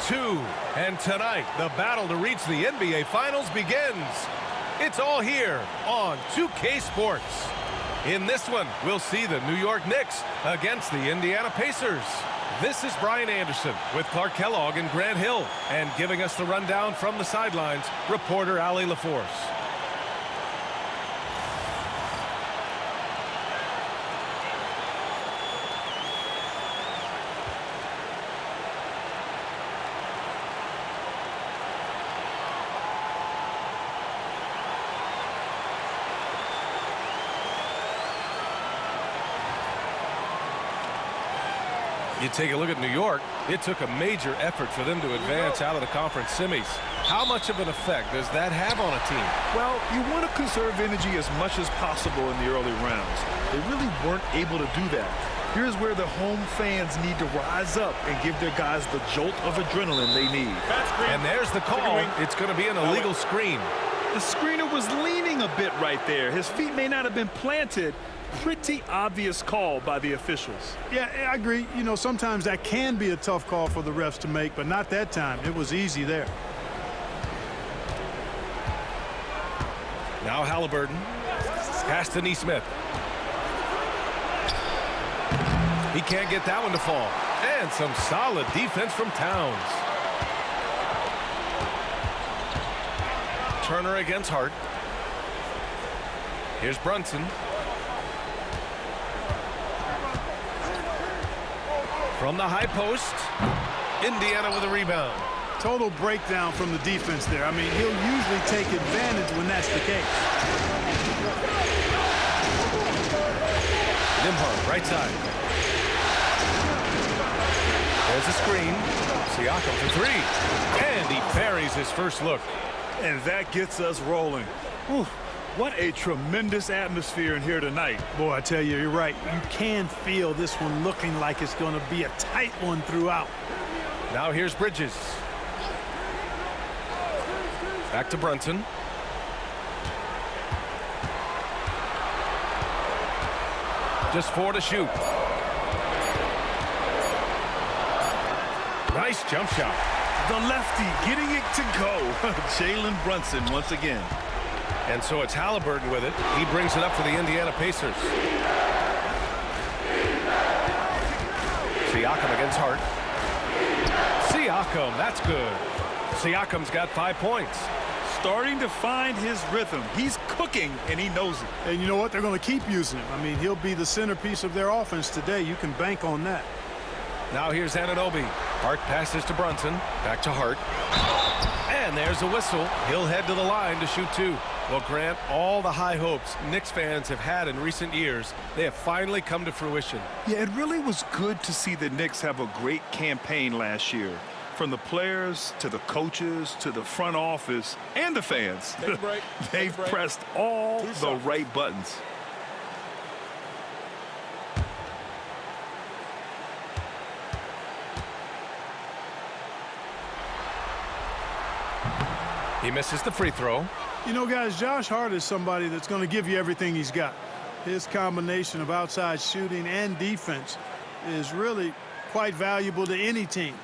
2. And tonight, the battle to reach the NBA Finals begins. It's all here on 2K Sports. In this one, we'll see the New York Knicks against the Indiana Pacers. This is Brian Anderson with Clark Kellogg and Grant Hill. And giving us the rundown from the sidelines, reporter Allie LaForce. You take a look at New York, it took a major effort for them to advance out of the conference semis. How much of an effect does that have on a team? Well, you want to conserve energy as much as possible in the early rounds. They really weren't able to do that. Here's where the home fans need to rise up and give their guys the jolt of adrenaline they need. And there's the call. It's going to be an illegal screen. The screener was leaning a bit right there. His feet may not have been planted. Pretty obvious call by the officials. Yeah, I agree. You know, sometimes that can be a tough call for the refs to make, but not that time. It was easy there. Now Halliburton. Pass to Nesmith. He can't get that one to fall. And some solid defense from Towns. Turner against Hart. Here's Brunson. From the high post, Indiana with a rebound. Total breakdown from the defense there. I mean, he'll usually take advantage when that's the case. Nembhard, right side. There's a screen. Siakam for three. And he buries his first look. And that gets us rolling. Whew. What a tremendous atmosphere in here tonight. Boy, I tell you, you're right. You can feel this one looking like it's going to be a tight one throughout. Now here's Bridges. Back to Brunson. Just 4 to shoot. Nice jump shot. The lefty getting it to go. Jalen Brunson once again. And so it's Halliburton with it. He brings it up for the Indiana Pacers. Siakam against Hart. Siakam, that's good. Siakam's got 5 points. Starting to find his rhythm. He's cooking, and he knows it. And you know what? They're going to keep using him. I mean, he'll be the centerpiece of their offense today. You can bank on that. Now here's Anunoby. Hart passes to Brunson. Back to Hart. And there's a whistle. He'll head to the line to shoot 2. Well, Grant, all the high hopes Knicks fans have had in recent years, they have finally come to fruition. Yeah, it really was good to see the Knicks have a great campaign last year. From the players to the coaches to the front office and the fans. They've pressed all the right buttons. He misses the free throw. You know, guys, Josh Hart is somebody that's going to give you everything he's got. His combination of outside shooting and defense is really quite valuable to any team.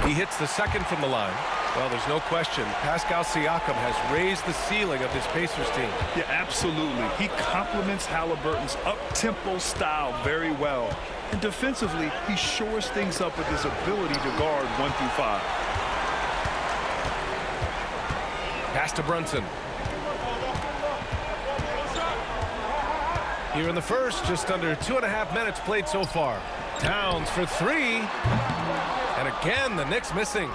He hits the second from the line. Well, there's no question. Pascal Siakam has raised the ceiling of this Pacers team. Yeah, absolutely. He complements Halliburton's up-tempo style very well. And defensively, he shores things up with his ability to guard 1 through 5. Pass to Brunson. Here in the first, just under 2.5 minutes played so far. Towns for 3. And again, the Knicks missing.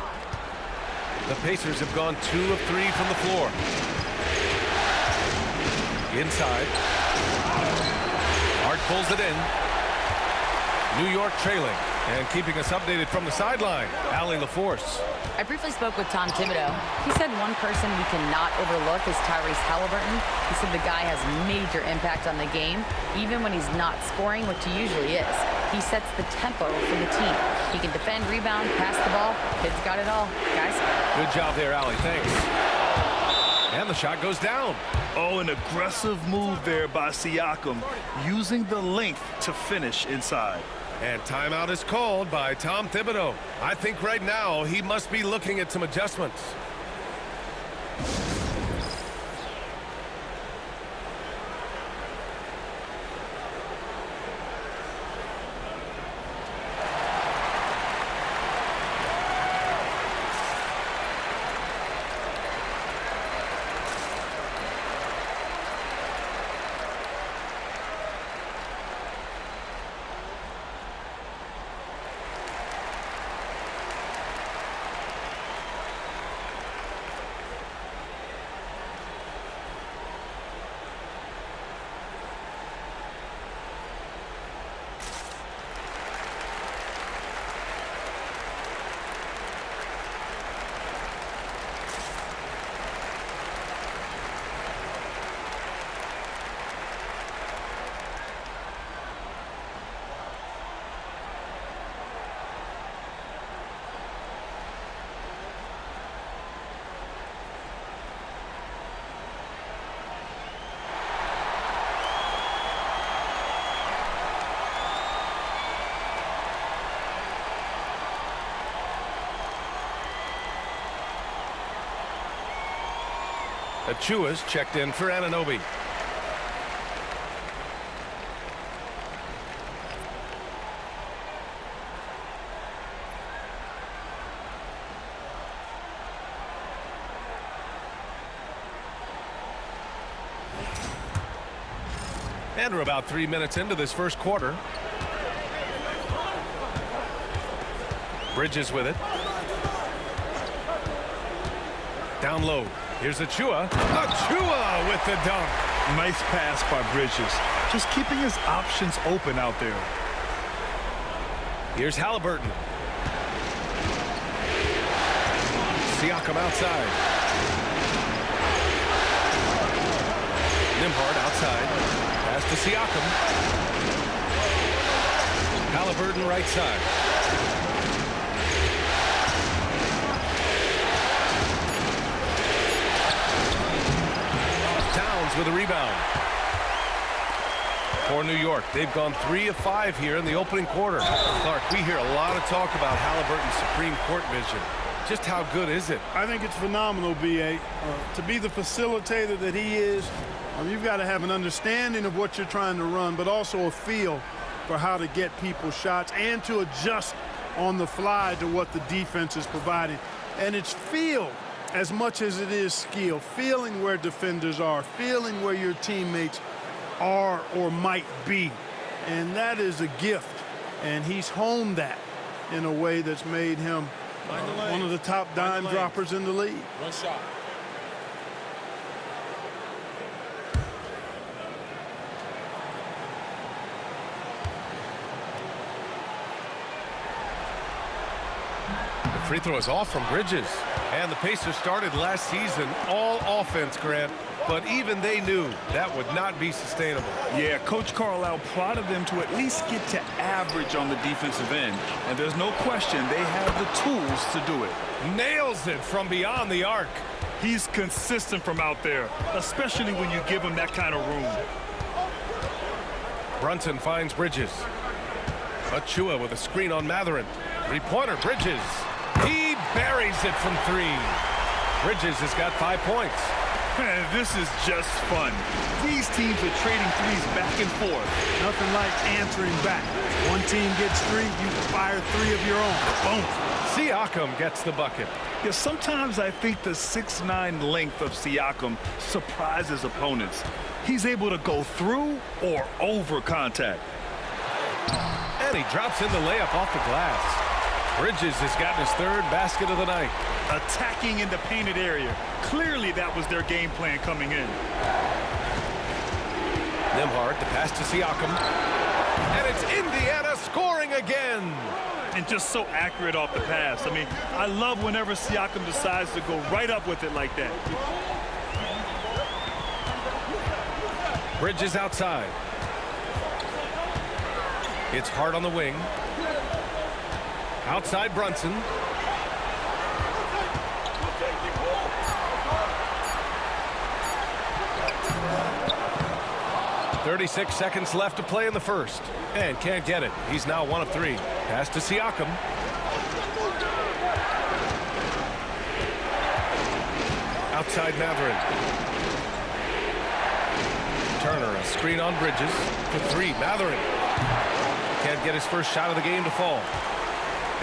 The Pacers have gone 2 of 3 from the floor. Inside. Hart pulls it in. New York trailing. And keeping us updated from the sideline, Allie LaForce. I briefly spoke with Tom Thibodeau. He said one person we cannot overlook is Tyrese Halliburton. He said the guy has major impact on the game, even when he's not scoring, which he usually is. He sets the tempo for the team. He can defend, rebound, pass the ball. Kid's got it all, guys. Good job there, Allie. Thanks. And And the shot goes down. Oh, an aggressive move there by Siakam, using the length to finish inside. And timeout is called by Tom Thibodeau. I think right now he must be looking at some adjustments. Achiuwa's checked in for Anunoby. And we're about 3 minutes into this first quarter. Bridges with it. Down low. Here's Achiuwa. Achiuwa with the dunk. Nice pass by Bridges. Just keeping his options open out there. Here's Halliburton. Siakam outside. Nembhard outside. Pass to Siakam. Halliburton right side. Towns with a rebound. For New York, they've gone 3 of 5 here in the opening quarter. Clark, we hear a lot of talk about Halliburton's supreme court vision. Just how good is it? I think it's phenomenal, B.A. To be the facilitator that he is, you've got to have an understanding of what you're trying to run, but also a feel for how to get people shots and to adjust on the fly to what the defense is providing. And it's feel as much as it is skill, feeling where defenders are, feeling where your teammates are or might be. And that is a gift. And he's honed that in a way that's made him one of the top dime droppers in the league. One shot. The free throw is off from Bridges. And the Pacers started last season all offense, Grant. But even they knew that would not be sustainable. Yeah, Coach Carlisle prodded them to at least get to average on the defensive end. And there's no question they have the tools to do it. Nails it from beyond the arc. He's consistent from out there, especially when you give him that kind of room. Brunson finds Bridges. Achiuwa with a screen on Mathurin. Three-pointer, Bridges. He buries it from 3. Bridges has got 5 points. Man, this is just fun. These teams are trading threes back and forth. Nothing like answering back. One team gets 3, you fire 3 of your own. Boom. Siakam gets the bucket. Yeah, sometimes I think the 6'9" length of Siakam surprises opponents. He's able to go through or over contact. And he drops in the layup off the glass. Bridges has gotten his 3rd basket of the night. Attacking in the painted area. Clearly that was their game plan coming in. Nembhard, the pass to Siakam. And it's Indiana scoring again. And just so accurate off the pass. I mean, I love whenever Siakam decides to go right up with it like that. Bridges outside. It's Hart on the wing. Outside Brunson. 36 seconds left to play in the first. And can't get it. He's now 1 of 3. Pass to Siakam. Outside Mathurin. Turner, a screen on Bridges. For 3, Mathurin. Can't get his first shot of the game to fall.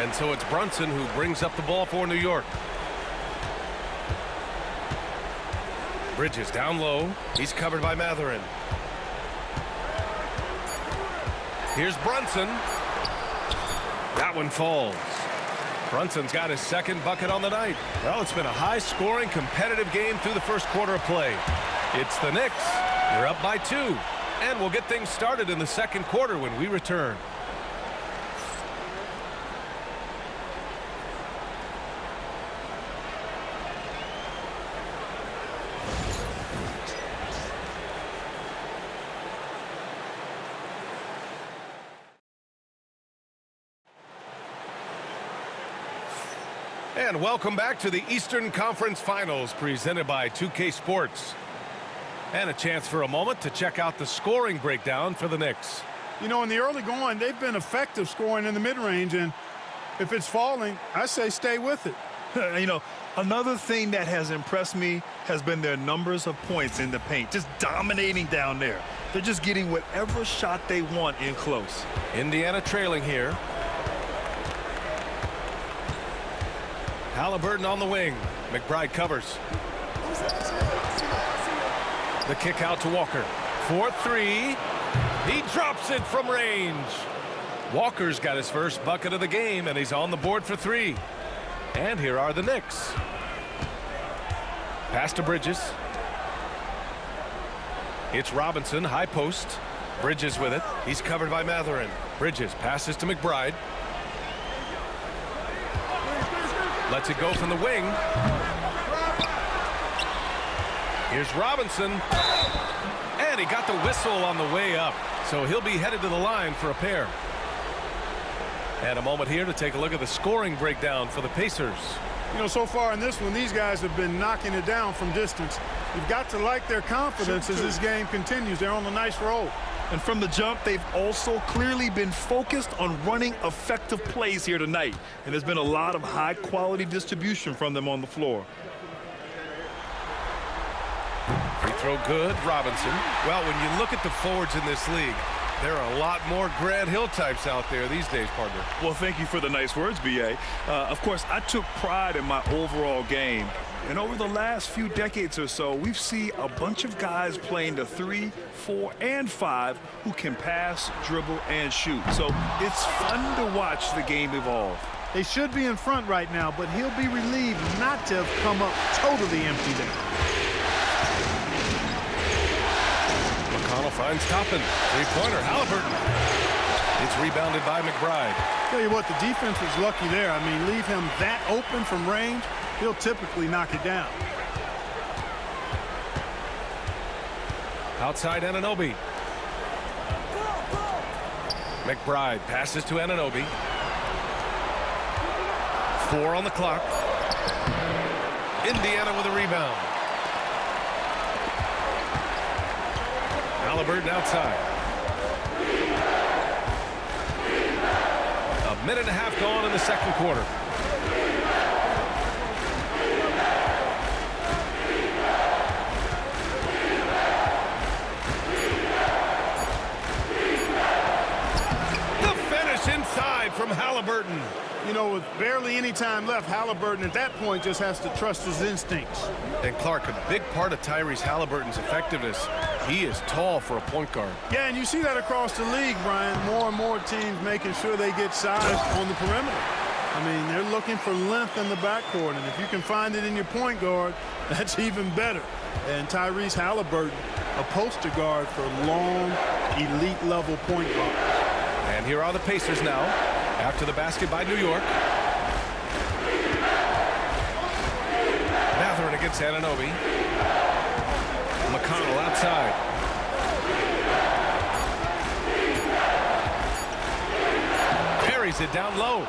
And so it's Brunson who brings up the ball for New York. Bridges down low. He's covered by Mathurin. Here's Brunson. That one falls. Brunson's got his second bucket on the night. Well, it's been a high-scoring, competitive game through the first quarter of play. It's the Knicks. They're up by 2. And we'll get things started in the second quarter when we return. And welcome back to the Eastern Conference Finals presented by 2K Sports. And a chance for a moment to check out the scoring breakdown for the Knicks. You know, in the early going, they've been effective scoring in the mid-range, and if it's falling, I say stay with it. You know, another thing that has impressed me has been their numbers of points in the paint, just dominating down there. They're just getting whatever shot they want in close. Indiana trailing here. Halliburton on the wing. McBride covers. The kick out to Walker. 4-3. He drops it from range. Walker's got his first bucket of the game, and he's on the board for 3. And here are the Knicks. Pass to Bridges. It's Robinson, high post. Bridges with it. He's covered by Mathurin. Bridges passes to McBride. Lets it go from the wing. Here's Robinson. And he got the whistle on the way up. So he'll be headed to the line for a pair. And a moment here to take a look at the scoring breakdown for the Pacers. You know, so far in this one, these guys have been knocking it down from distance. You've got to like their confidence as this game continues. They're on a nice roll. And from the jump, they've also clearly been focused on running effective plays here tonight. And there's been a lot of high-quality distribution from them on the floor. Free throw good, Robinson. Well, when you look at the forwards in this league, there are a lot more Grant Hill types out there these days, partner. Well, thank you for the nice words, B.A. Of course, I took pride in my overall game. And over the last few decades or so, we've seen a bunch of guys playing the 3, 4, and 5 who can pass, dribble, and shoot. So it's fun to watch the game evolve. They should be in front right now, but he'll be relieved not to have come up totally empty there. McConnell finds Toppin. Three-pointer, Halliburton. It's rebounded by McBride. Tell you what, the defense was lucky there. I mean, leave him that open from range, he'll typically knock it down. Outside Anunoby. McBride passes to Anunoby. 4 on the clock. Indiana with a rebound. Halliburton outside. A minute and a half gone in the second quarter. Inside from Halliburton. You know, with barely any time left, Halliburton at that point just has to trust his instincts. And Clark, a big part of Tyrese Halliburton's effectiveness, he is tall for a point guard. Yeah, and you see that across the league, Brian. More and more teams making sure they get size on the perimeter. I mean, they're looking for length in the backcourt, and if you can find it in your point guard, that's even better. And Tyrese Halliburton, a poster guard for long, elite-level point guards. And here are the Pacers now, after the basket by New York. Mathurin against Anunoby. McConnell outside. Carries it down low.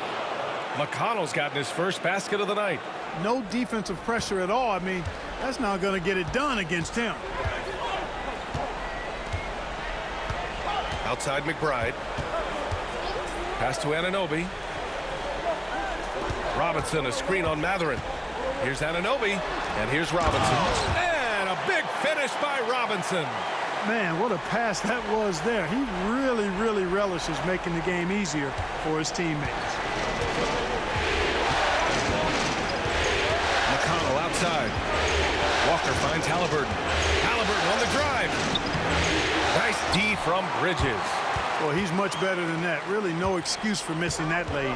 McConnell's gotten his first basket of the night. No defensive pressure at all. I mean, that's not going to get it done against him. Outside McBride. Pass to Anunoby. Robinson, a screen on Mathurin. Here's Anunoby, and here's Robinson. And a big finish by Robinson. Man, what a pass that was there. He really, really relishes making the game easier for his teammates. McConnell outside. Walker finds Halliburton. Halliburton on the drive. Nice D from Bridges. Well, he's much better than that. Really no excuse for missing that lay-in.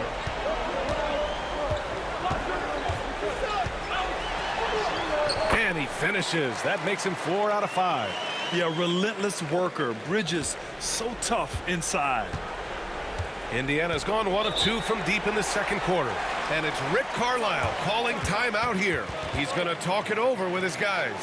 And he finishes. That makes him 4 out of 5. Yeah, relentless worker. Bridges so tough inside. Indiana's gone 1 of 2 from deep in the second quarter. And it's Rick Carlisle calling timeout here. He's going to talk it over with his guys.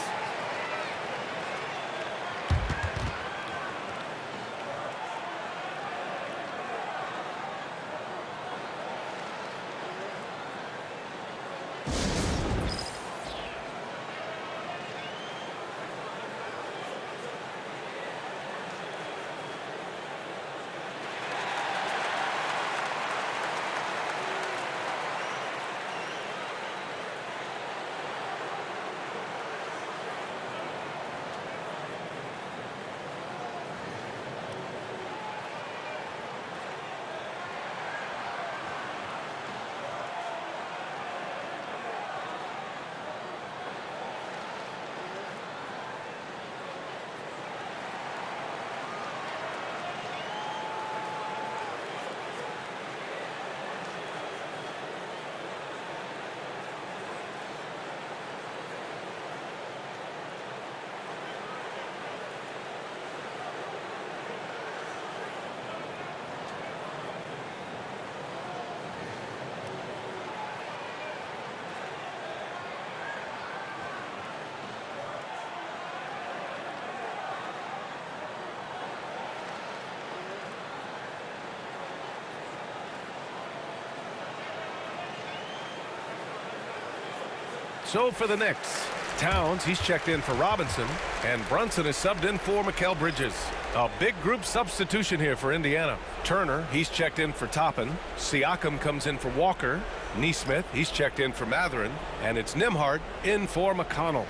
So for the Knicks, Towns, he's checked in for Robinson, and Brunson is subbed in for Mikal Bridges. A big group substitution here for Indiana. Turner, he's checked in for Toppin. Siakam comes in for Walker. Nesmith, he's checked in for Mathurin. And it's Nembhard in for McConnell.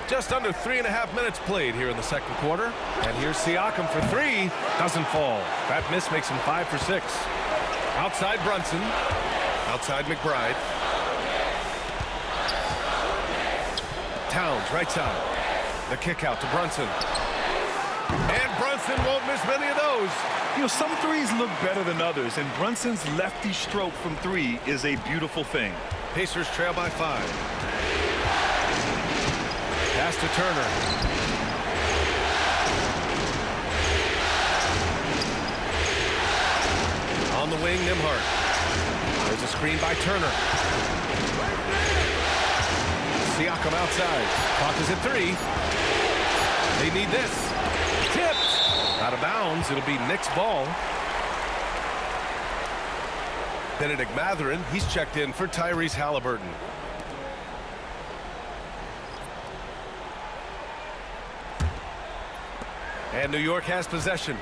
Just under 3.5 minutes played here in the second quarter. And here's Siakam for 3. Doesn't fall. That miss makes him 5 for 6. Outside Brunson. Outside McBride. Towns, right side. The kick out to Brunson. And Brunson won't miss many of those. You know, some threes look better than others, and Brunson's lefty stroke from 3 is a beautiful thing. Pacers trail by 5. Pass to Turner. On the wing, Nembhard. There's a screen by Turner. Siakam outside. Clock is at 3. They need this. Tipped. Out of bounds. It'll be Knicks ball. Benedict Mathurin, he's checked in for Tyrese Halliburton. And New York has possession.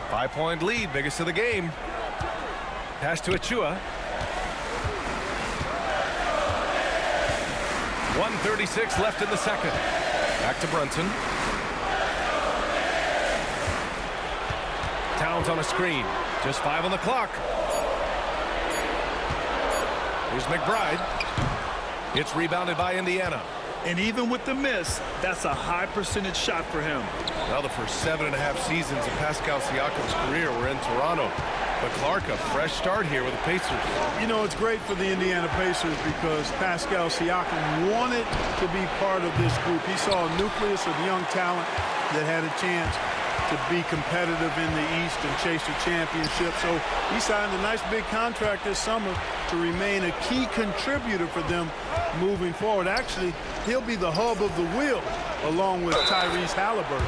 5-point lead, biggest of the game. Pass to Achua. 1:36 left in the second. Back to Brunson. Towns on a screen. Just 5 on the clock. Here's McBride. It's rebounded by Indiana. And even with the miss, that's a high percentage shot for him. Well, the first 7.5 seasons of Pascal Siakam's career were in Toronto. But Clark, a fresh start here with the Pacers. You know, it's great for the Indiana Pacers because Pascal Siakam wanted to be part of this group. He saw a nucleus of young talent that had a chance to be competitive in the East and chase a championship. So he signed a nice big contract this summer to remain a key contributor for them moving forward. Actually, he'll be the hub of the wheel along with Tyrese Halliburton.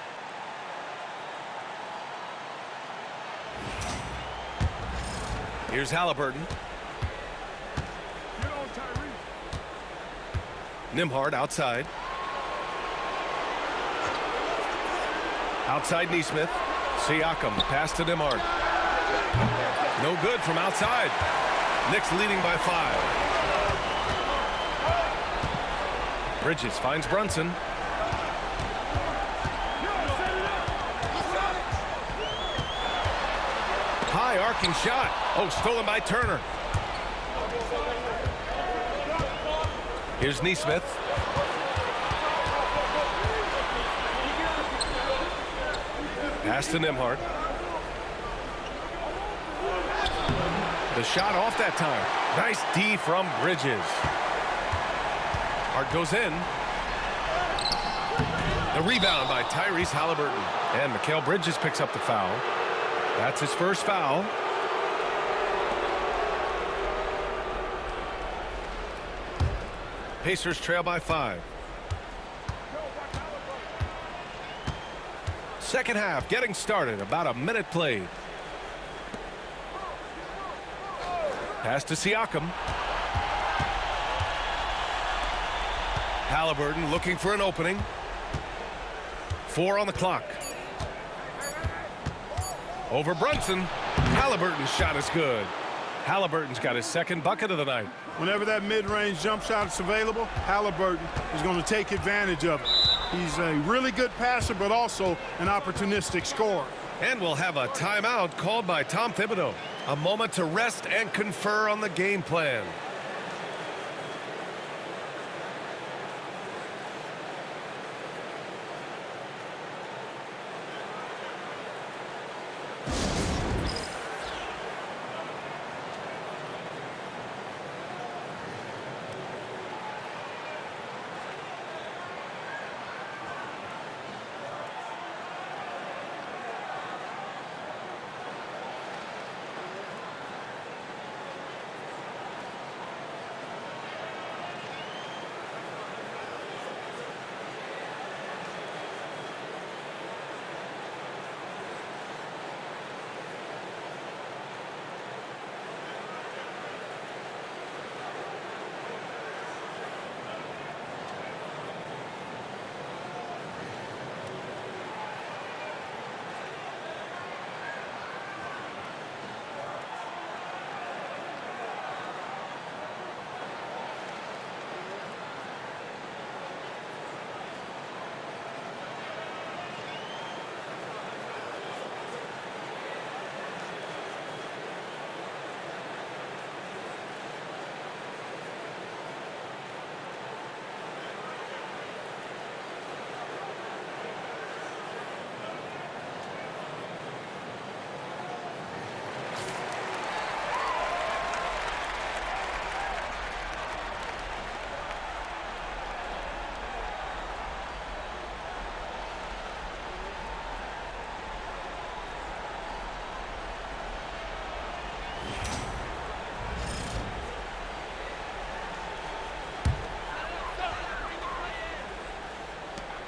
Here's Halliburton. Nembhard outside. Outside Nesmith. Siakam, pass to Nembhard. No good from outside. Knicks leading by 5. Bridges finds Brunson. High arcing shot. Oh, stolen by Turner. Here's Nesmith. Pass to Nembhard. The shot off that time. Nice D from Bridges. Hart goes in. The rebound by Tyrese Halliburton. And Mikal Bridges picks up the foul. That's his first foul. Pacers trail by 5. Second half getting started. About a minute played. Pass to Siakam. Halliburton looking for an opening. 4 on the clock. Over Brunson. Halliburton's shot is good. Halliburton's got his second bucket of the night. Whenever that mid-range jump shot is available, Halliburton is going to take advantage of it. He's a really good passer, but also an opportunistic scorer. And we'll have a timeout called by Tom Thibodeau. A moment to rest and confer on the game plan.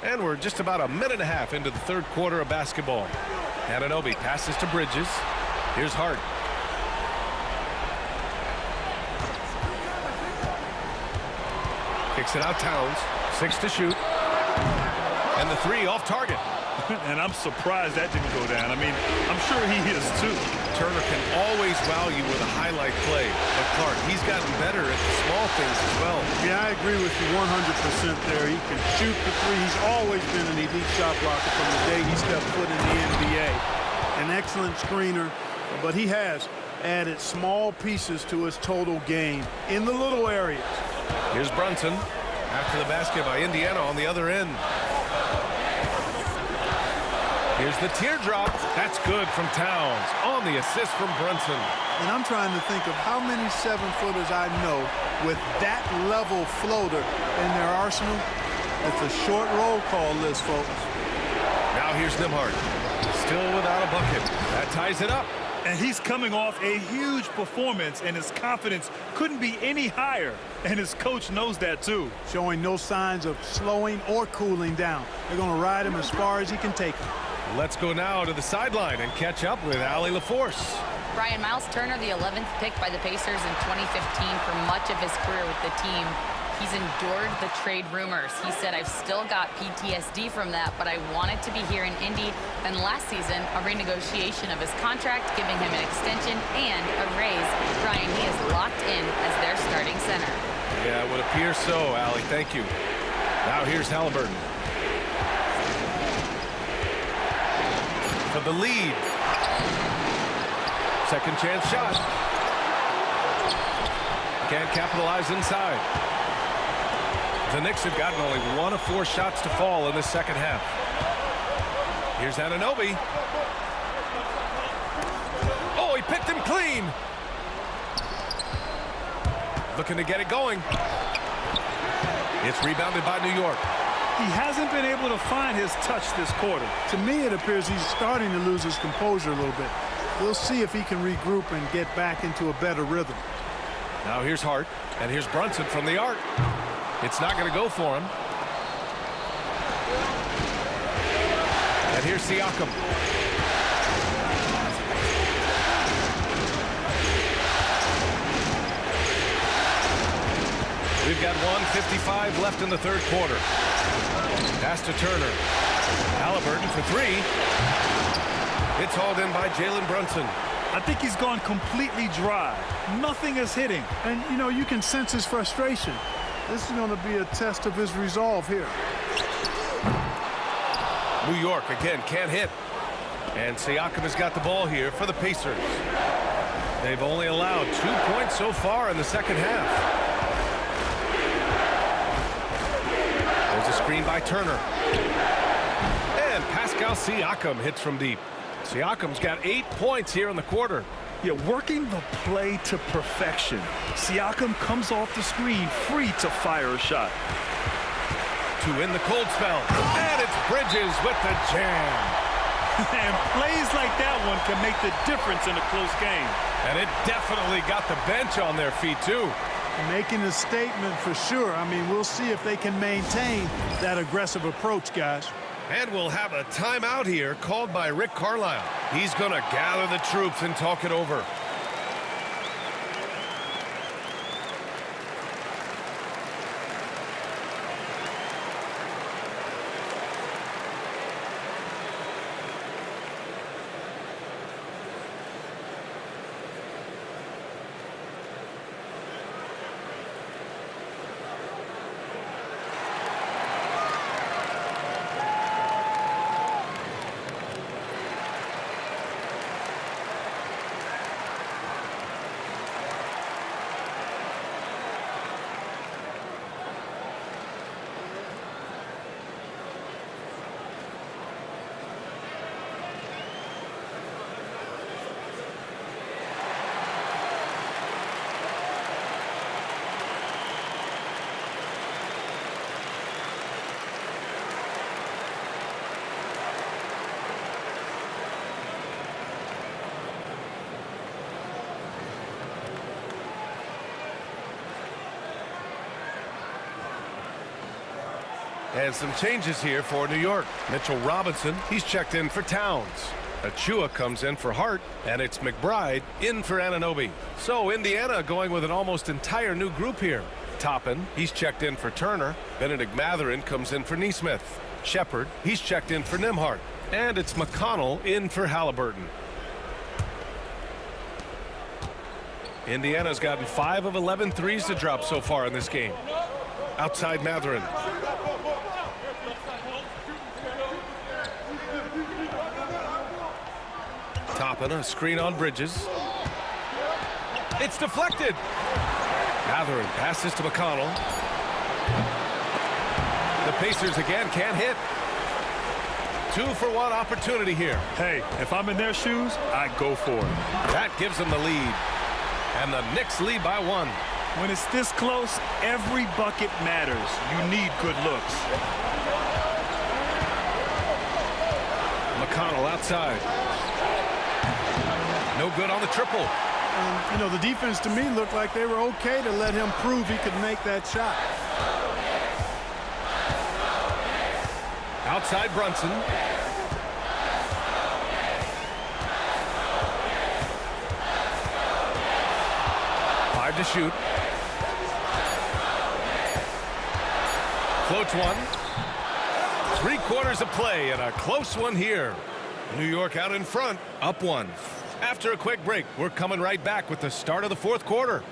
And we're just about a minute and a half into the third quarter of basketball. Anunoby passes to Bridges. Here's Hart. Kicks it out Towns. 6 to shoot. And the 3 off target. And I'm surprised that didn't go down. I mean, I'm sure he is too. Turner can always wow you with a highlight play. But Clark, he's gotten better at the small things as well. Yeah, I agree with you 100% there. He can shoot the 3. He's always been an elite shot blocker from the day he stepped foot in the NBA. An excellent screener, but he has added small pieces to his total game in the little areas. Here's Brunson after the basket by Indiana on the other end. Here's the teardrop. That's good from Towns on the assist from Brunson. And I'm trying to think of how many 7-footers I know with that level floater in their arsenal. It's a short roll call list, folks. Now here's Nembhard. Still without a bucket. That ties it up. And he's coming off a huge performance, and his confidence couldn't be any higher. And his coach knows that, too. Showing no signs of slowing or cooling down. They're going to ride him as far as he can take him. Let's go now to the sideline and catch up with Allie LaForce. Brian, Miles Turner, the 11th pick by the Pacers in 2015 for much of his career with the team. He's endured the trade rumors. He said, I've still got PTSD from that, but I wanted to be here in Indy. Then last season, a renegotiation of his contract, giving him an extension and a raise. Brian, he is locked in as their starting center. Yeah, it would appear so, Allie. Thank you. Now here's Halliburton. For the lead. Second chance shot. Can't capitalize inside. The Knicks have gotten only 1 of 4 shots to fall in the second half. Here's Anunoby. Oh, he picked him clean. Looking to get it going. It's rebounded by New York. He hasn't been able to find his touch this quarter. To me, it appears he's starting to lose his composure a little bit. We'll see if he can regroup and get back into a better rhythm. Now here's Hart, and here's Brunson from the arc. It's not going to go for him. And here's Siakam. We've got 1:55 left in the third quarter. Pass to Turner. Halliburton for 3. It's hauled in by Jalen Brunson. I think he's gone completely dry. Nothing is hitting. And, you know, you can sense his frustration. This is going to be a test of his resolve here. New York, again, can't hit. And Siakam has got the ball here for the Pacers. They've only allowed 2 points so far in the second half. There's a screen by Turner. And Pascal Siakam hits from deep. Siakam's got 8 points here in the quarter. Yeah, working the play to perfection. Siakam comes off the screen free to fire a shot. To win the cold spell. And it's Bridges with the jam. And plays like that one can make the difference in a close game. And it definitely got the bench on their feet, too. Making a statement for sure. I mean, we'll see if they can maintain that aggressive approach, guys. And we'll have a timeout here called by Rick Carlisle. He's going to gather the troops and talk it over. And some changes here for New York. Mitchell Robinson, he's checked in for Towns. Achua comes in for Hart, and it's McBride in for Anunoby. So Indiana going with an almost entire new group here. Toppin, he's checked in for Turner. Benedict Mathurin comes in for Nesmith. Shepard, he's checked in for Nembhard. And it's McConnell in for Halliburton. Indiana's gotten 5 of 11 threes to drop so far in this game. Outside Mathurin. Toppin, a screen on Bridges. It's deflected. Mathurin passes to McConnell. The Pacers again can't hit. 2-for-1 opportunity here. Hey, if I'm in their shoes, I go for it. That gives them the lead. And the Knicks lead by 1. When it's this close, every bucket matters. You need good looks. McConnell outside. No good on the triple. And, you know, the defense to me looked like they were okay to let him prove he could make that shot. Outside Brunson. to shoot. Floats one. 3/4 of play and a close one here. New York out in front, up one. After a quick break, we're coming right back with the start of the fourth quarter.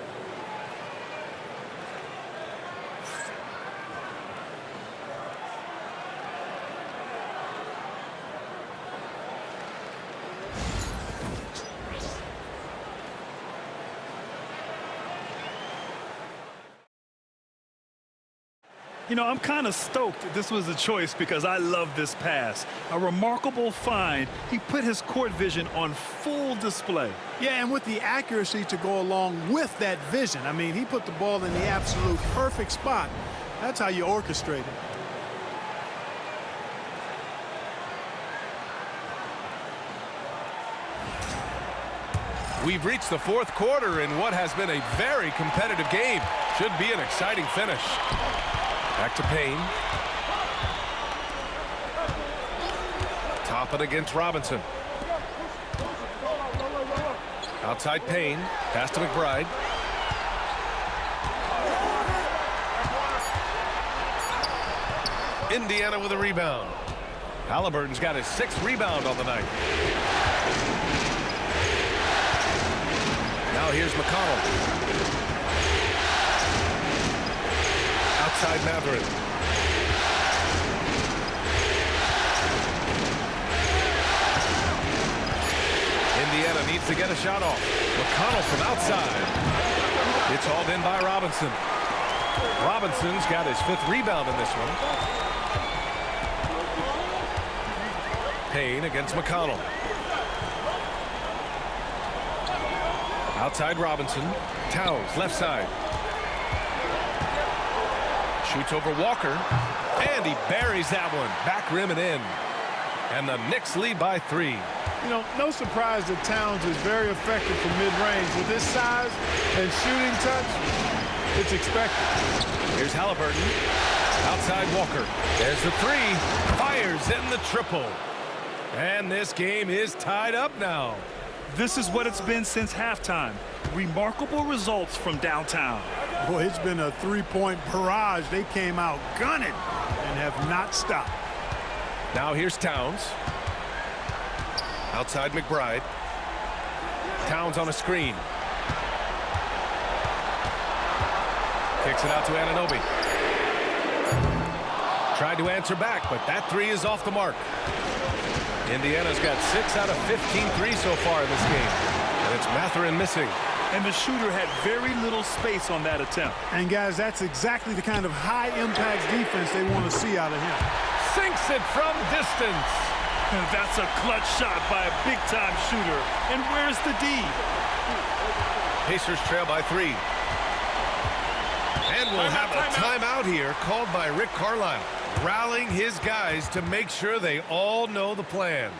You know, I'm kind of stoked this was a choice because I love this pass. A remarkable find. He put his court vision on full display. Yeah, and with the accuracy to go along with that vision. I mean, he put the ball in the absolute perfect spot. That's how you orchestrate it. We've reached the fourth quarter in what has been a very competitive game. Should be an exciting finish. Back to Payne. Top it against Robinson. Outside Payne. Pass to McBride. Indiana with a rebound. Halliburton's got his 6th rebound on the night. Now here's McConnell. Outside Mathurin. Indiana needs to get a shot off. McConnell from outside. It's hauled in by Robinson. Robinson's got his 5th rebound in this one. Payne against McConnell. Outside Robinson. Towns left side. Shoots over Walker, and he buries that one. Back rim and in. And the Knicks lead by 3. You know, no surprise that Towns is very effective from mid-range. With his size and shooting touch, it's expected. Here's Halliburton. Outside Walker. There's the 3. Fires in the triple. And this game is tied up now. This is what it's been since halftime. Remarkable results from downtown. Boy, it's been a 3-point barrage. They came out gunning and have not stopped. Now here's Towns. Outside McBride. Towns on a screen. Kicks it out to Anunoby. Tried to answer back, but that 3 is off the mark. Indiana's got 6 out of 15 threes so far in this game. And it's Mathurin missing. And the shooter had very little space on that attempt. And, guys, that's exactly the kind of high-impact defense they want to see out of him. Sinks it from distance. And that's a clutch shot by a big-time shooter. And where's the D? Pacers trail by 3. And we'll have a timeout here called by Rick Carlisle, rallying his guys to make sure they all know the plan.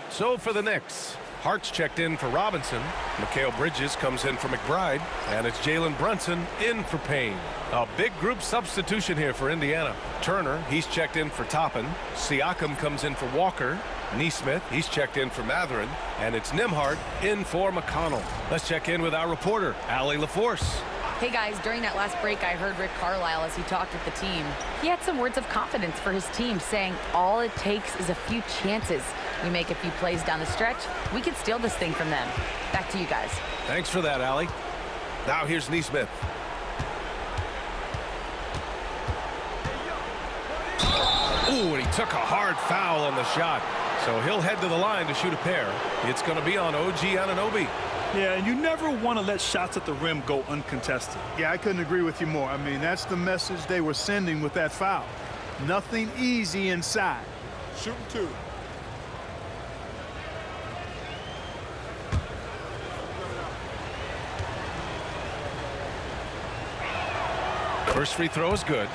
So for the Knicks, Hart's checked in for Robinson. Mikal Bridges comes in for McBride. And it's Jalen Brunson in for Payne. A big group substitution here for Indiana. Turner, he's checked in for Toppin. Siakam comes in for Walker. Neesmith, he's checked in for Matherin, and it's Nembhard in for McConnell. Let's check in with our reporter, Allie LaForce. Hey guys, during that last break, I heard Rick Carlisle as he talked with the team. He had some words of confidence for his team, saying all it takes is a few chances. We make a few plays down the stretch, we can steal this thing from them. Back to you guys. Thanks for that, Allie. Now here's Neesmith. Ooh, and he took a hard foul on the shot. So he'll head to the line to shoot a pair. It's going to be on OG Anunoby. Yeah, and you never want to let shots at the rim go uncontested. Yeah, I couldn't agree with you more. I mean, that's the message they were sending with that foul. Nothing easy inside. Shooting two. First free throw is good.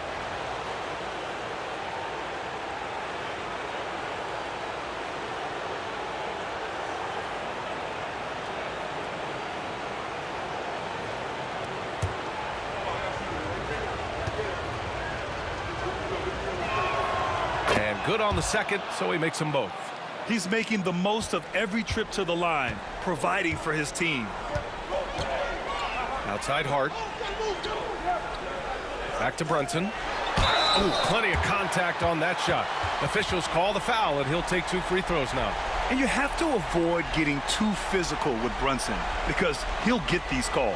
Good on the second, so he makes them both. He's making the most of every trip to the line, providing for his team. Outside Hart. Back to Brunson. Ooh, plenty of contact on that shot. Officials call the foul, and he'll take 2 free throws now. And you have to avoid getting too physical with Brunson because he'll get these calls.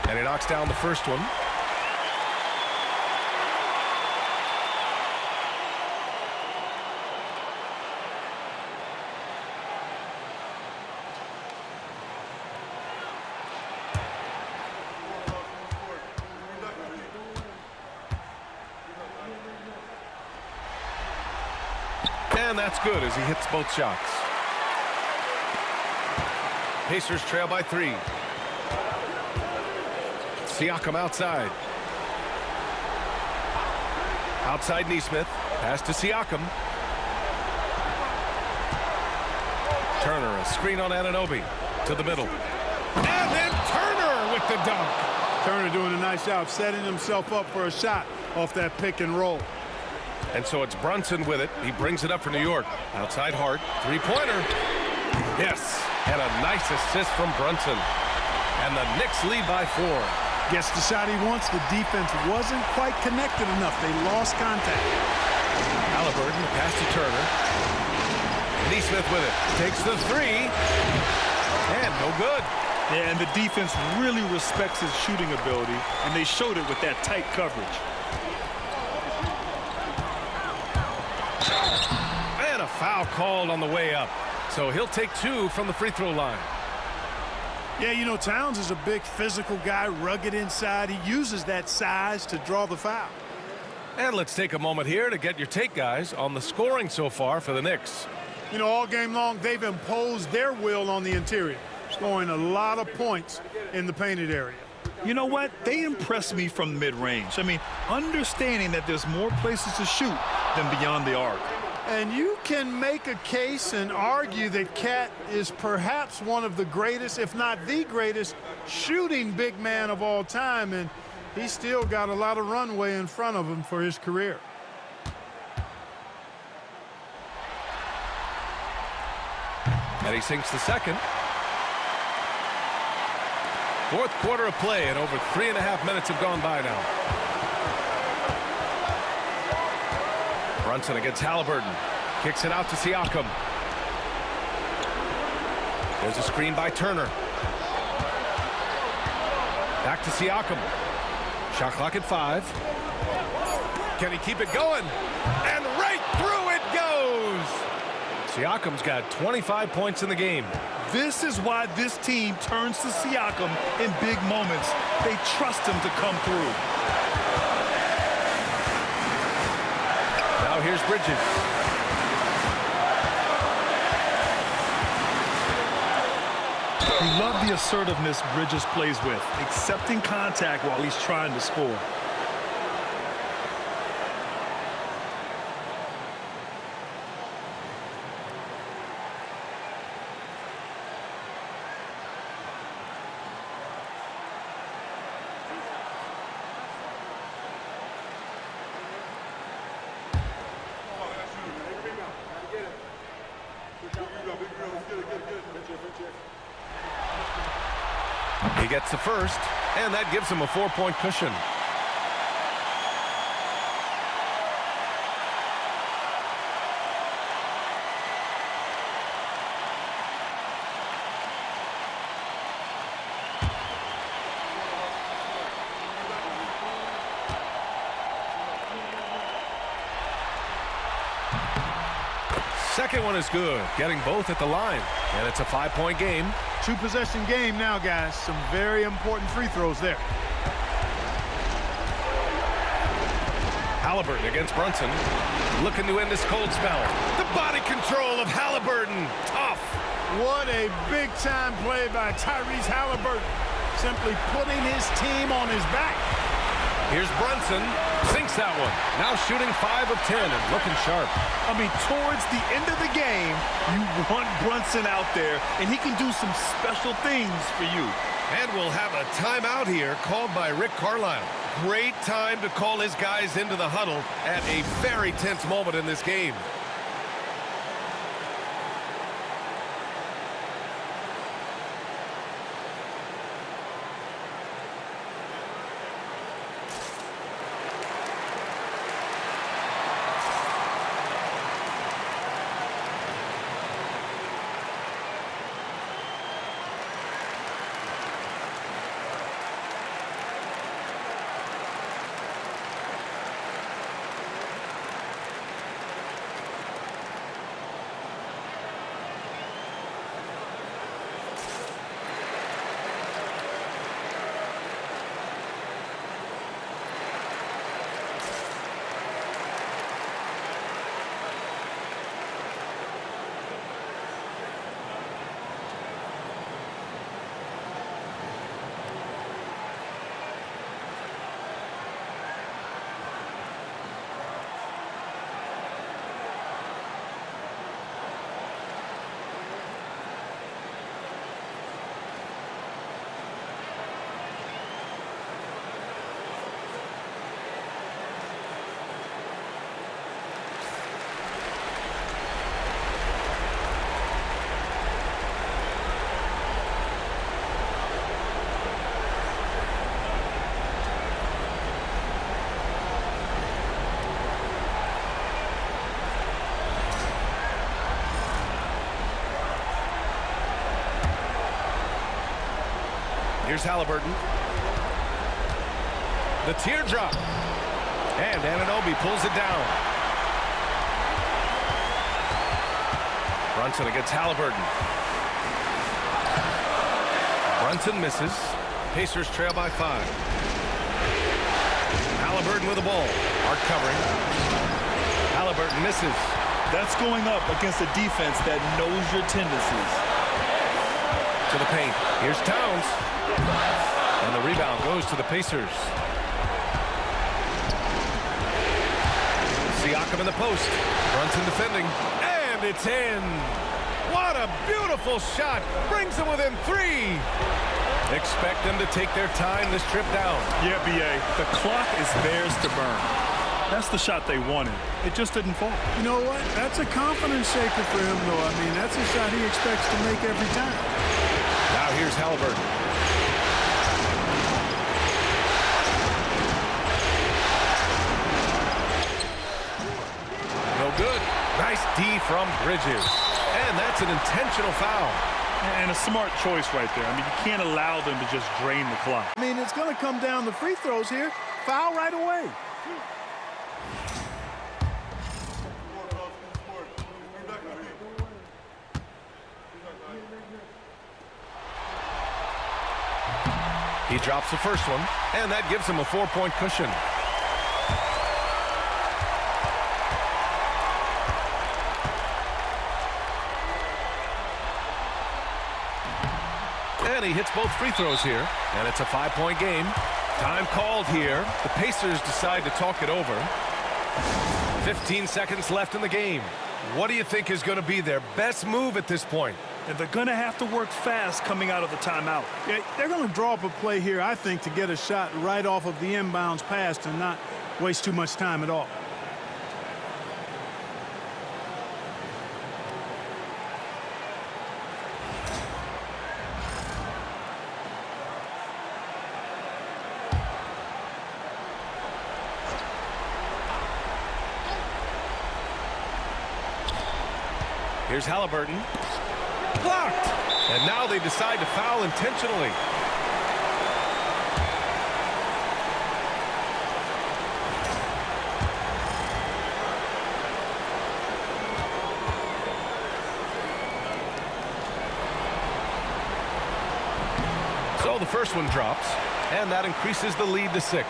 And he knocks down the first one. And that's good as he hits both shots. Pacers trail by 3. Siakam outside. Outside Neesmith. Pass to Siakam. Turner, a screen on Anunoby. To the middle. And then Turner with the dunk. Turner doing a nice job setting himself up for a shot off that pick and roll. And so it's Brunson with it. He brings it up for New York. Outside Hart. 3-pointer. Yes. And a nice assist from Brunson. And the Knicks lead by 4. Gets the shot he wants. The defense wasn't quite connected enough. They lost contact. Halliburton, pass to Turner. Neesmith with it. Takes the 3. And no good. Yeah, and the defense really respects his shooting ability, and they showed it with that tight coverage. And a foul called on the way up. So he'll take 2 from the free throw line. Yeah, you know, Towns is a big physical guy, rugged inside. He uses that size to draw the foul. And let's take a moment here to get your take, guys, on the scoring so far for the Knicks. You know, all game long, they've imposed their will on the interior, scoring a lot of points in the painted area. You know what? They impressed me from mid-range. I mean, understanding that there's more places to shoot than beyond the arc. And you can make a case and argue that Cat is perhaps one of the greatest, if not the greatest, shooting big man of all time, and he's still got a lot of runway in front of him for his career. And he sinks the second. Fourth quarter of play, and over 3.5 minutes have gone by now. Brunson against Halliburton. Kicks it out to Siakam. There's a screen by Turner. Back to Siakam. Shot clock at 5. Can he keep it going? And right through it goes! Siakam's got 25 points in the game. This is why this team turns to Siakam in big moments. They trust him to come through. Now here's Bridges. love the assertiveness Bridges plays with, accepting contact while he's trying to score. He gets the first, and that gives him a 4-point cushion. Second one is good, getting both at the line, and it's a 5-point game. 2-possession game now, guys. Some very important free throws there. Halliburton against Brunson, looking to end this cold spell. The body control of Halliburton, tough. What a big-time play by Tyrese Halliburton, simply putting his team on his back. Here's Brunson, sinks that one. Now shooting 5 of 10 and looking sharp. I mean, towards the end of the game, you want Brunson out there, and he can do some special things for you. And we'll have a timeout here called by Rick Carlisle. Great time to call his guys into the huddle at a very tense moment in this game. Here's Halliburton. The teardrop. And Anunoby pulls it down. Brunson against Halliburton. Brunson misses. Pacers trail by 5. Halliburton with the ball. Hard covering. Halliburton misses. That's going up against a defense that knows your tendencies. To the paint. Here's Towns. And the rebound goes to the Pacers. Siakam in the post. Brunson defending. And it's in. What a beautiful shot. Brings them within 3. Expect them to take their time this trip down. Yeah, B.A. The clock is theirs to burn. That's the shot they wanted. It just didn't fall. You know what? That's a confidence shaker for him, though. I mean, that's a shot he expects to make every time. Now here's Halliburton. No good. Nice D from Bridges. And that's an intentional foul. And a smart choice right there. I mean, you can't allow them to just drain the clock. I mean, it's going to come down to free throws here. Foul right away. He drops the first one, and that gives him a 4-point cushion. And And he hits both free throws here. And it's a 5-point game. Time called here. The Pacers decide to talk it over. 15 seconds left in the game. What do you think is going to be their best move at this point? And they're going to have to work fast coming out of the timeout. Yeah, they're going to draw up a play here, I think, to get a shot right off of the inbounds pass and not waste too much time at all. Here's Halliburton. Blocked! And now they decide to foul intentionally. So the first one drops, and that increases the lead to 6.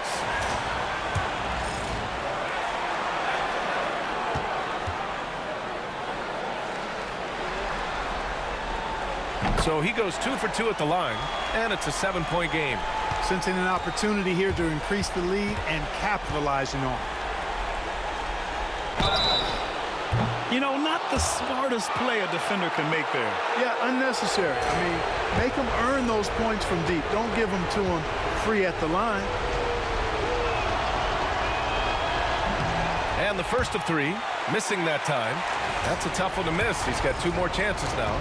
So he goes 2 for 2 at the line, and it's a 7-point game. Sensing an opportunity here to increase the lead and capitalizing on it. You know, not the smartest play a defender can make there. Yeah, unnecessary. I mean, make them earn those points from deep. Don't give them to them free at the line. And the first of 3, missing that time. That's a tough one to miss. He's got 2 more chances now.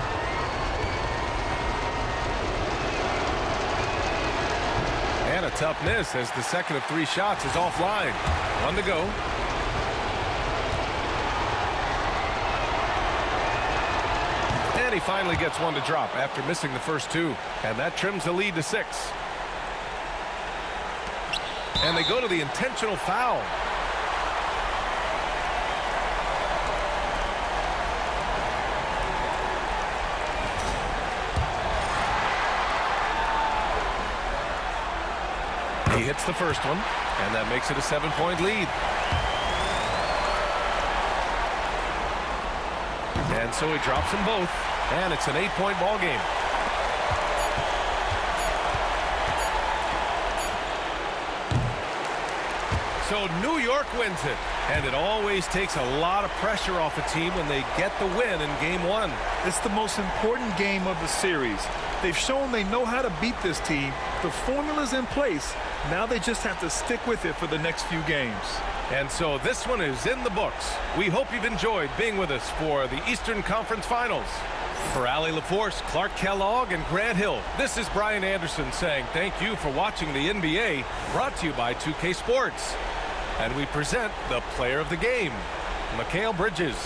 And a tough miss as the second of 3 shots is offline. 1 to go. And he finally gets 1 to drop after missing the first 2. And that trims the lead to 6. And they go to the intentional foul. He hits the first one, and that makes it a 7-point lead. And so he drops them both, and it's an 8-point ball game. So New York wins it, and it always takes a lot of pressure off a team when they get the win in Game 1. It's the most important game of the series. They've shown they know how to beat this team. The formula's in place. Now they just have to stick with it for the next few games. And so this one is in the books. We hope you've enjoyed being with us for the Eastern Conference Finals. For Allie LaForce, Clark Kellogg, and Grant Hill, this is Brian Anderson saying thank you for watching the NBA, brought to you by 2K Sports. And we present the player of the game, Mikal Bridges.